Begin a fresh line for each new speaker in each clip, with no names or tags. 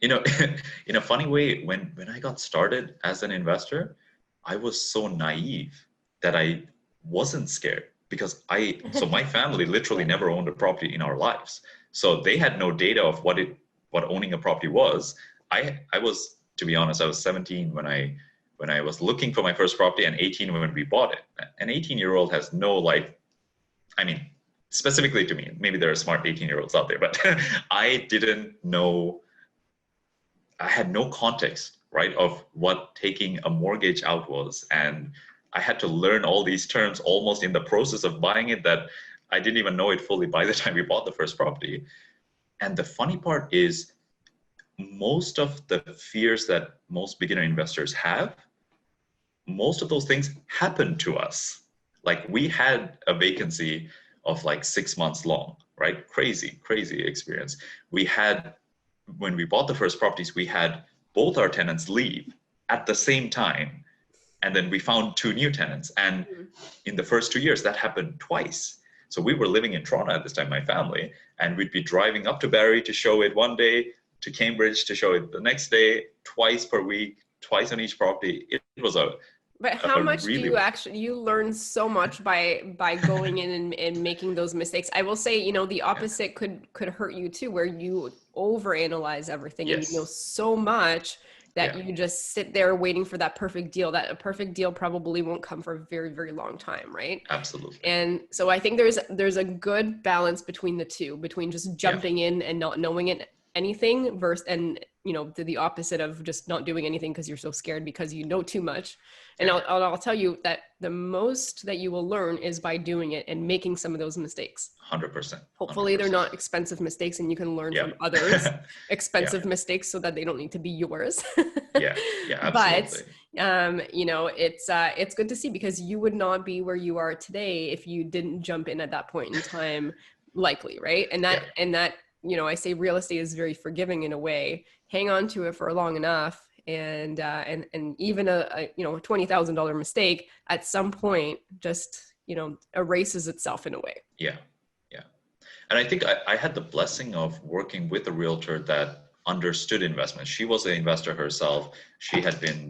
You know, in a funny way, when I got started as an investor, I was so naive that I wasn't scared because so my family literally
Yeah.
never owned a property in our lives. So they had no data of what owning a property was. I was, to be honest, I was 17 when I was looking for my first property and 18 when we bought it. An 18-year-old has no like, I mean, specifically to me, maybe there are smart 18-year-olds out there, but I didn't know, I had no context, right, of what taking a mortgage out was. And I had to learn all these terms almost in the process of buying it that I didn't even know it fully by the time we bought the first property. And the funny part is most of the fears that most beginner investors have, most of those things happened to us. Like we had a vacancy of like 6 months long, right? Crazy, crazy experience. We had, when we bought the first properties, we had both our tenants leave at the same time. And then we found two new tenants. And
Mhm.
in the first 2 years, that happened twice. So we were living in Toronto at this time, my family, and we'd be driving up to Barrie to show it one day, to Cambridge to show it the next day, twice per week, twice on each property. It was
But how
a
much do
really,
you actually, you learn so much by going in and making those mistakes. I will say, the
yeah,
opposite could hurt you too, where you overanalyze everything and you know
yes,
so much that
yeah,
you just sit there waiting for that perfect deal. That a perfect deal probably won't come for a very, very long time, right?
absolutely.
And so I think there's a good balance between the two, between just
Yeah,
jumping in and not knowing anything versus and the opposite of just not doing anything because you're so scared because you know too much. And
yeah,
I'll tell you that the most that you will learn is by doing it and making some of those mistakes.
100%,
Hopefully they're
100%.
not expensive mistakes and you can learn
Yeah,
from others
yeah,
expensive mistakes so that they don't need to be yours.
yeah, yeah,
But
absolutely.
it's good to see because you would not be where you are today if you didn't jump in at that point in time, likely, right? And
Yeah,
I say real estate is very forgiving in a way. Hang on to it for long enough, and even a $20,000 mistake at some point just erases itself in a way.
yeah, yeah. And I think I had the blessing of working with a realtor that understood investment. She was an investor herself. She had been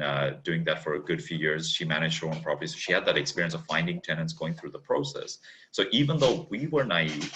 doing that for a good few years. She managed her own properties. So she had that experience of finding tenants going through the process. So even though we were naive,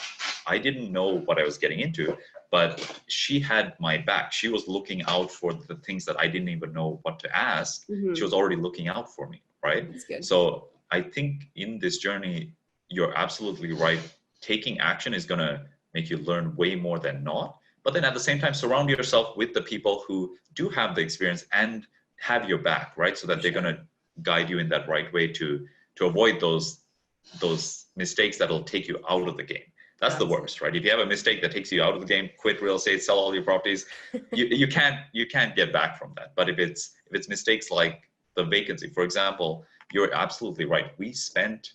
I didn't know what I was getting into, but she had my back. She was looking out for the things that I didn't even know what to ask. She
Mm-hmm.
was already looking out for me, right?
That's good.
So I think in this journey, you're absolutely right. Taking action is going to make you learn way more than not. But then at the same time, surround yourself with the people who do have the experience and have your back, right? So
For
that they're going
sure.
to guide you in that right way to avoid those mistakes that'll take you out of the game. That's the
Absolutely.
worst, right? If you have a mistake that takes you out of the game, quit real estate, sell all your properties, you can't get back from that. But if it's mistakes like the vacancy, for example, you're absolutely right. We spent,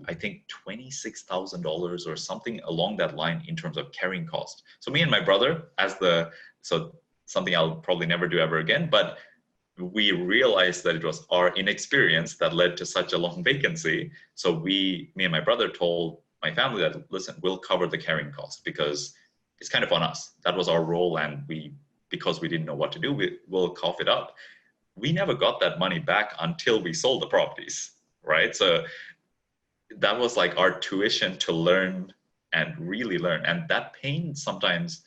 I think, $26,000 or something along that line in terms of carrying cost. So me and my brother, so something I'll probably never do ever again, but we realized that it was our inexperience that led to such a long vacancy. So me and my brother told my family that, listen, we'll cover the carrying cost because it's kind of on us. That was our role. And because we didn't know what to do, we'll cough it up. We never got that money back until we sold the properties, right? So that was like our tuition to learn and really learn. And that pain sometimes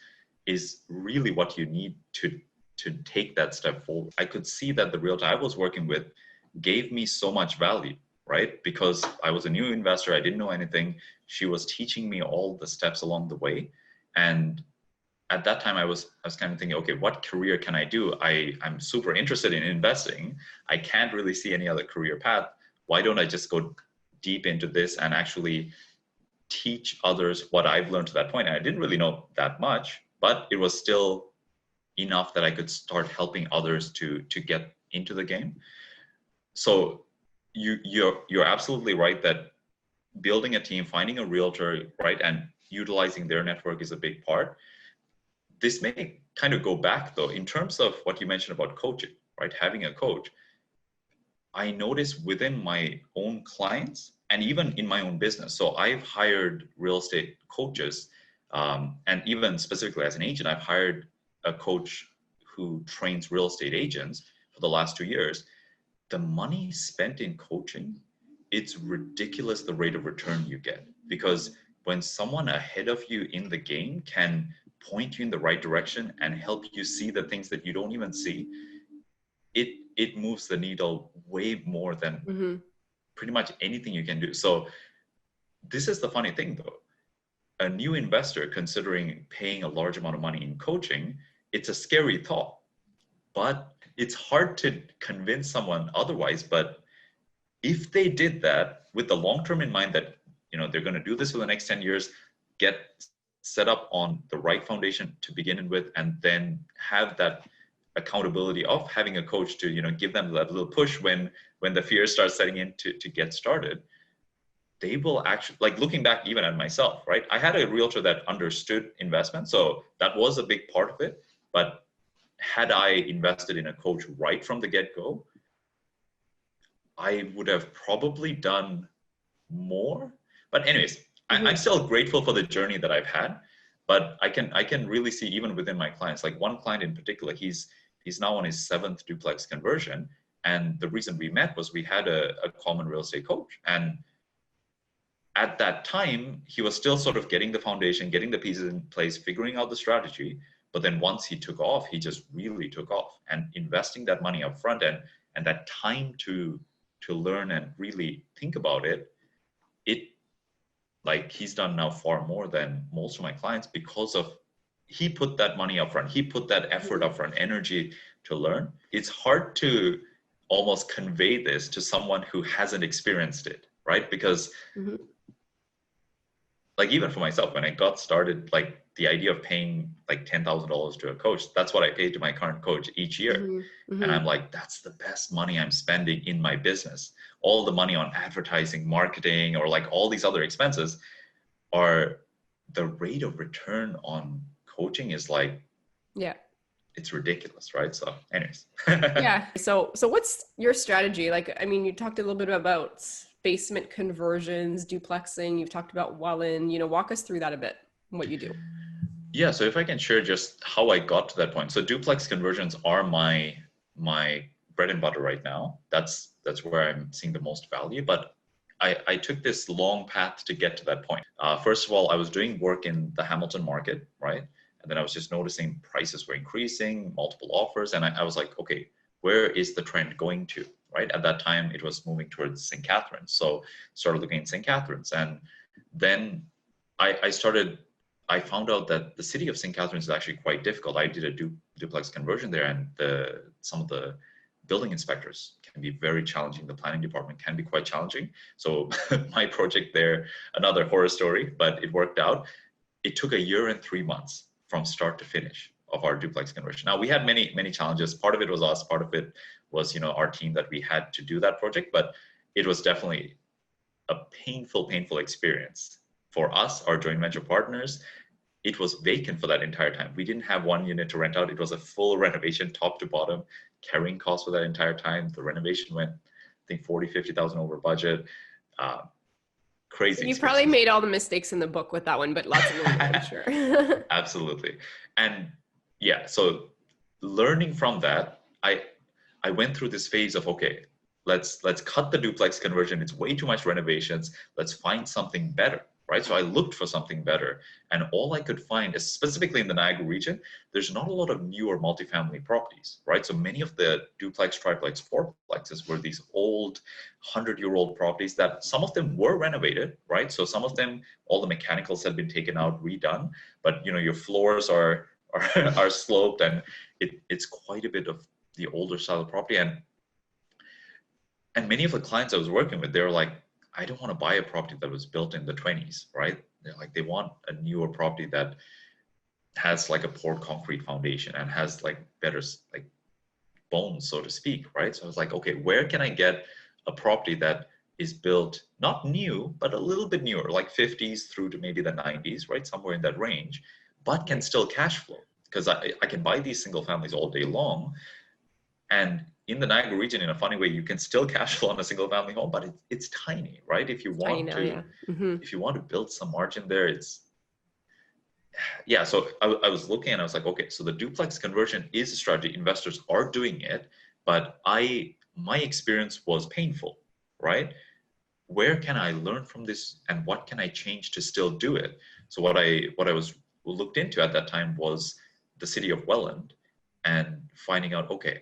is really what you need to take that step forward. I could see that the realtor I was working with gave me so much value, right? Because I was a new investor, I didn't know anything. She was teaching me all the steps along the way. And at that time I was kind of thinking, okay, what career can I do? I'm super interested in investing. I can't really see any other career path. Why don't I just go deep into this and actually teach others what I've learned to that point? And I didn't really know that much, but it was still enough that I could start helping others to get into the game. So you're absolutely right that building a team, finding a realtor, right, and utilizing their network is a big part. This may kind of go back though in terms of what you mentioned about coaching, right? Having a coach. I notice within my own clients and even in my own business. So I've hired real estate coaches, and even specifically as an agent, I've hired a coach who trains real estate agents for the last 2 years, the money spent in coaching, it's ridiculous the rate of return you get. Because when someone ahead of you in the game can point you in the right direction and help you see the things that you don't even see, it moves the needle way more than pretty much anything you can do. So this is the funny thing though. A new investor considering paying a large amount of money in coaching, it's a scary thought, but it's hard to convince someone otherwise. But if they did that with the long term in mind, that they're going to do this for the next 10 years, get set up on the right foundation to begin with, and then have that accountability of having a coach to give them that little push when the fear starts setting in to get started, they will actually, like, looking back even at myself, right? I had a realtor that understood investment, so that was a big part of it. But had I invested in a coach right from the get-go, I would have probably done more. But anyways, I'm still grateful for the journey that I've had. But I can really see even within my clients, like one client in particular, he's now on his 7th duplex conversion. And the reason we met was we had a common real estate coach. And at that time, he was still sort of getting the foundation, getting the pieces in place, figuring out the strategy. But then once he took off, he just really took off. And investing that money up front and that time to learn and really think about it, like, he's done now far more than most of my clients because of he put that money up front. He put that effort up front, energy to learn. It's hard to almost convey this to someone who hasn't experienced it, right? Because like, even for myself, when I got started, like, the idea of paying like $10,000 to a coach, that's what I paid to my current coach each year. And I'm like, that's the best money I'm spending in my business. All the money on advertising, marketing, or like all these other expenses, are the rate of return on coaching is like, it's ridiculous, right? So anyways.
So what's your strategy? Like, I mean, you talked a little bit about basement conversions, duplexing, you've talked about Welland, walk us through that a bit, what you do.
Yeah, so if I can share just how I got to that point. So duplex conversions are my bread and butter right now. That's where I'm seeing the most value. But I took this long path to get to that point. First of all, I was doing work in the Hamilton market, right? And then I was just noticing prices were increasing, multiple offers. And I was like, okay, where is the trend going to, right? At that time, it was moving towards St. Catharines. So started looking at St. Catharines. And then I found out that the city of St. Catharines is actually quite difficult. I did a duplex conversion there, and some of the building inspectors can be very challenging. The planning department can be quite challenging. So my project there, another horror story, but it worked out. It took 1 year and 3 months from start to finish of our duplex conversion. Now, we had many, many challenges. Part of it was us, part of it was, our team that we had to do that project, but it was definitely a painful experience for us, our joint venture partners. It was vacant for that entire time. We didn't have one unit to rent out. It was a full renovation, top to bottom, carrying costs for that entire time. The renovation went, I think, 50,000 over budget. Crazy.
You probably made all the mistakes in the book with that one, but lots of learning, I'm sure.
Absolutely. And yeah, so learning from that, I went through this phase of, okay, let's cut the duplex conversion. It's way too much renovations. Let's find something better, right? So I looked for something better, and all I could find is, specifically in the Niagara region, there's not a lot of newer multifamily properties, right? So many of the duplex, triplex, fourplexes were these old 100-year-old properties that some of them were renovated, right? So some of them, all the mechanicals had been taken out, redone, but your floors are sloped, and it's quite a bit of the older style of property. And many of the clients I was working with, they were like, I don't want to buy a property that was built in the 20s, right? They're like, they want a newer property that has like a poured concrete foundation and has like better like bones, so to speak, right? So I was like, okay, where can I get a property that is built not new, but a little bit newer, like 50s through to maybe the 90s, right? Somewhere in that range, but can still cash flow, because I can buy these single families all day long. And in the Niagara region, in a funny way, you can still cash flow on a single family home, but it's tiny, right? If you want if you want to build some margin there, yeah, so I was looking and I was like, okay, so the duplex conversion is a strategy. Investors are doing it, but my experience was painful, right? Where can I learn from this and what can I change to still do it? So what I was looked into at that time was the city of Welland and finding out, okay,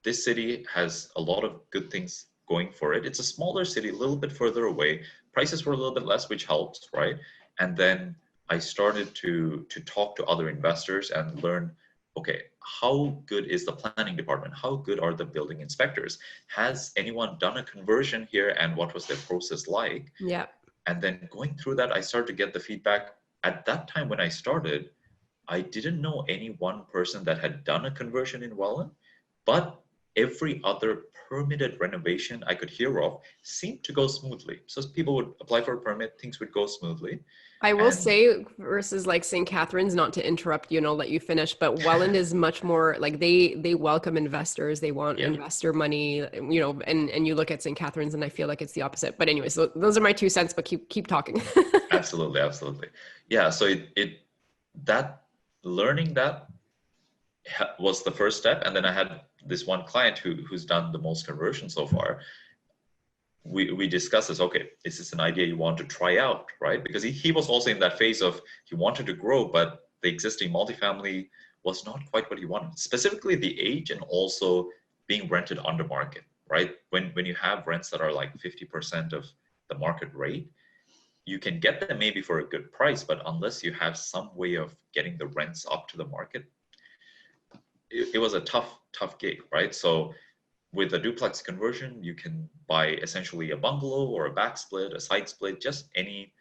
this city has a lot of good things going for it. It's a smaller city, a little bit further away. Prices were a little bit less, which helped, right? And then I started to talk to other investors and learn, okay, how good is the planning department? How good are the building inspectors? Has anyone done a conversion here and what was their process like?
Yeah.
And then going through that, I started to get the feedback. At that time when I started, I didn't know any one person that had done a conversion in Welland, but every other permitted renovation I could hear of seemed to go smoothly. So people would apply for a permit, things would go smoothly.
I will
And
say versus like St. Catharines, not to interrupt you and I'll let you finish, but Welland is much more like they welcome investors. They want
yeah,
investor money, you know, and you look at St. Catharines and I feel like it's the opposite. But anyway, so those are my 2 cents, but keep talking.
absolutely, absolutely. Yeah, so it that learning that was the first step. And then I had this one client who's done the most conversion so far. We discussed this, okay, is this an idea you want to try out, right? Because he was also in that phase of he wanted to grow, but the existing multifamily was not quite what he wanted, specifically the age and also being rented under market, right? When you have rents that are like 50% of the market rate, you can get them maybe for a good price, but unless you have some way of getting the rents up to the market, it was a tough gig, right? So with a duplex conversion, you can buy essentially a bungalow or a back split, a side split, just any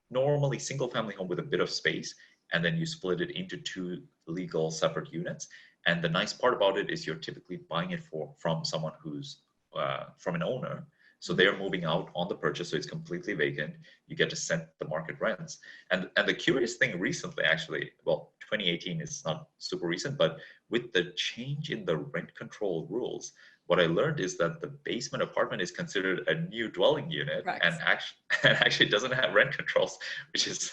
normally single family home with a bit of space, and then you split it into two legal separate units. And the nice part about it is you're typically buying it from someone who's from an owner. So they're moving out on the purchase, so it's completely vacant. You get to set the market rents. And the curious thing recently, actually, well, 2018 is not super recent, but with the change in the rent control rules, what I learned is that the basement apartment is considered a new dwelling unit and
Correct.
actually doesn't have rent controls, which is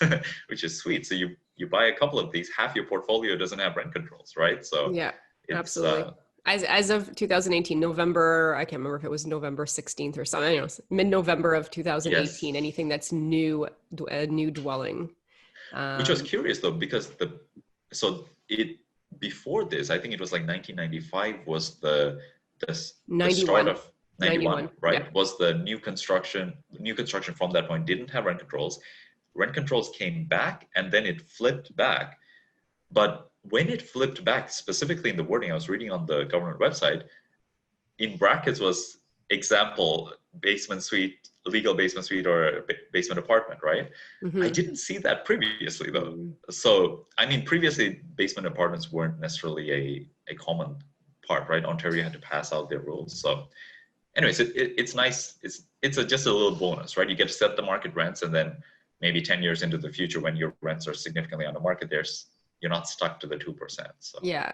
which is sweet. So you buy a couple of these, half your portfolio doesn't have rent controls, right? So
Yeah,
it's
absolutely. As of 2018, November, I can't remember if it was November 16th or something, you know, mid-November of
yes,
2018, anything that's new, a new dwelling.
which was
Um,
curious though because the so it before this, I think it was like 1995 was the start
91,
of 91,
91. Yeah.
right? Was the new construction from that point didn't have rent controls. Rent controls came back and then it flipped back. But when it flipped back, specifically in the wording I was reading on the government website, in brackets was example basement suite, legal basement suite, or basement apartment, right? I
Hmm.
didn't see that previously though. So I mean, previously basement apartments weren't necessarily a common part, right? Ontario had to pass out their rules. So anyways, it's nice. It's just a little bonus, right? You get to set the market rents, and then maybe 10 years into the future, when your rents are significantly on the market, you're not stuck to the 2%. So
Yeah,